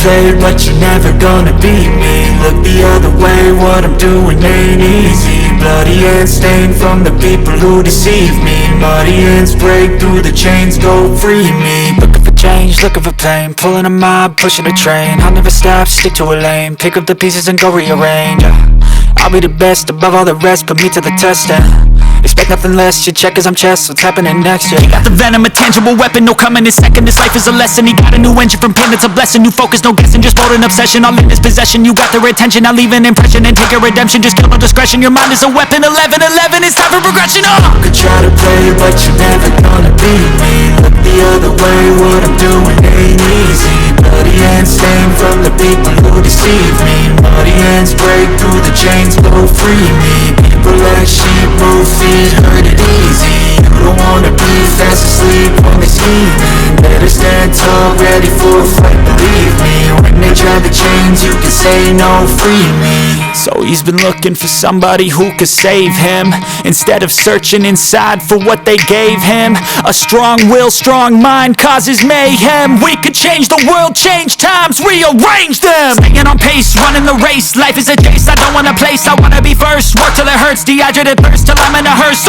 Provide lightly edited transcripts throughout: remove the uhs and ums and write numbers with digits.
play it, but you're never gonna beat me. Look the other way, what I'm doing ain't easy. Bloody hands stained from the people who deceive me. Muddy hands break through the chains, go free me. Looking for change, looking for pain, pulling a mob, pushing a train. I'll never stop, stick to a lane, pick up the pieces and go rearrange. I'll be the best above all the rest, put me to the test and expect nothing less, you check as I'm chess, what's happening next, yeah. He got the venom, a tangible weapon, no coming in second. This life is a lesson, he got a new engine from pain, it's a blessing. New focus, no guessing, just bold and obsession. All in his possession, you got their attention. I'll leave an impression and take a redemption. Just kill no discretion, your mind is a weapon. 11-11, it's time for progression, You could try to play, but you're never gonna beat me. Look the other way, what I'm doing ain't easy. Bloody hands stained from the people who deceive me. Muddy hands break through the chains, go free me. People like sheep, move feet, hurt it easy. You don't wanna be fast asleep on this scheming. Better stand tall, ready for a fight, believe me. When they try the chains, you can say no, free me. So he's been looking for somebody who could save him, instead of searching inside for what they gave him. A strong will, strong mind causes mayhem. We could change the world, change times, rearrange them. Staying on pace, running the race. Life is a chase, I don't want a place, I wanna be first. Work till it hurts, dehydrated thirst till I'm in a hearse.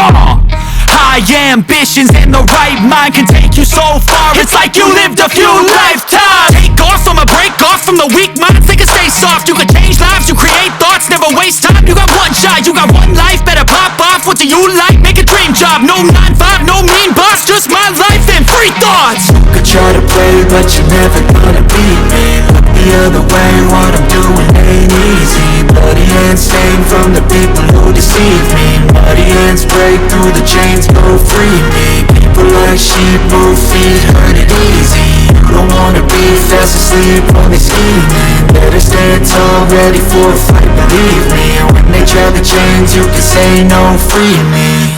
High ambitions and the right mind can take you so far. It's like you lived a few lifetimes. Take off from a break off from the weak minds. They can stay soft, you can change lives, you create thoughts, never waste time. You got one shot, you got one life, better pop off. What do you like? Make a dream job. No 9-5, no mean boss, just my life and free thoughts. You could try to play, but you're never gonna beat me. Look the other way, what I'm doing ain't easy. Bloody hands stained from the people who deceive me. Muddy hands break through the chains, go free me. People like sheep, move feet, hurt it easy. You don't wanna be fast asleep on this scheming. Better stand tall, ready for a fight, believe me. When they try the chains, you can say no, free me.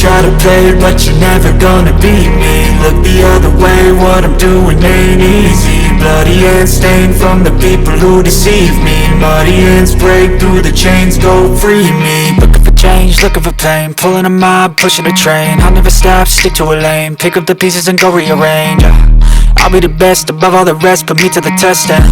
Try to play it, but you're never gonna beat me. Look the other way, what I'm doing ain't easy. Bloody hands stained from the people who deceive me. Muddy hands break through the chains, go free me. Looking for change, looking for pain, pulling a mob, pushing a train. I'll never stop, stick to a lane, pick up the pieces and go rearrange. I'll be the best above all the rest, put me to the test and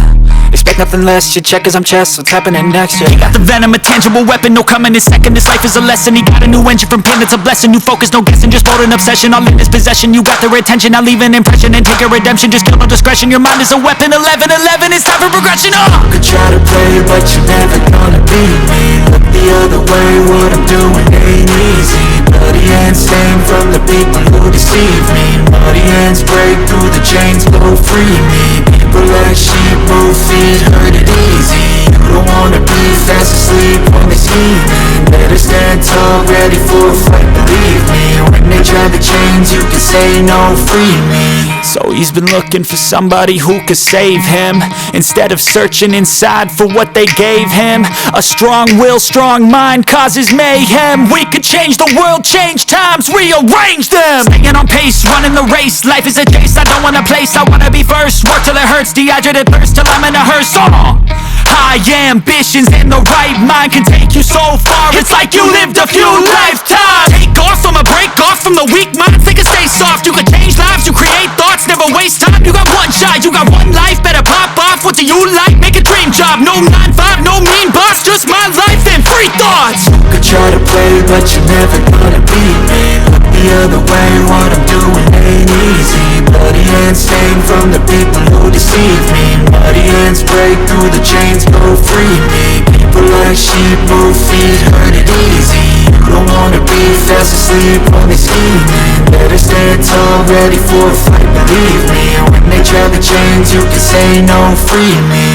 expect nothing less, you check as I'm chess, what's happening next, yeah. He got the venom, a tangible weapon, no coming in second. This life is a lesson, he got a new engine from pain, it's a blessing. New focus, no guessing, just bold and obsession. All in his possession, you got their attention. I'll leave an impression and take a redemption. Just kill no discretion, your mind is a weapon. 11-11, it's time for progression, You could try to play, but you're never gonna beat me. Look the other way, what I'm doing ain't easy. Bloody hands stained from the people who deceive me. Muddy hands break through the chains, go free me. People like sheep, move feet, hurt it easy. You don't wanna be fast asleep on this scheming. Better stand tall, ready for a fight, believe me. When they try the chains, you can say no, free me. So he's been looking for somebody who could save him, instead of searching inside for what they gave him. A strong will, strong mind causes mayhem. We could change the world, change times, rearrange them. Staying on pace, running the race. Life is a chase, I don't want a place, I wanna be first. Work till it hurts, dehydrated thirst till I'm in a hearse. High ambitions and the right mind can take you so far. It's like you lived a few lifetimes. Take off from a break off from the weak minds. They can stay soft, you can change lives, you create thoughts, never waste time. You got one shot, you got one life, better pop off. What do you like? Make a dream job. No 9-5, no mean boss, just my life and free thoughts. You could try to play, but you're never gonna beat me. Look the other way, what I'm doing ain't easy. Bloody hands stained from the people who deceive me. Muddy hands break through the chains, go free me. People like sheep, move feet, hurt it easy. You don't wanna be fast asleep on this scheming. Better stand tall, ready for a fight, believe me. When they try the chains, you can say no, free me.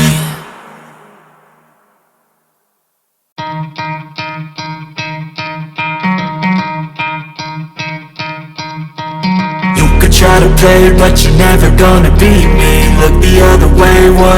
You could try to play it, but you're never gonna beat me. Look the other way, what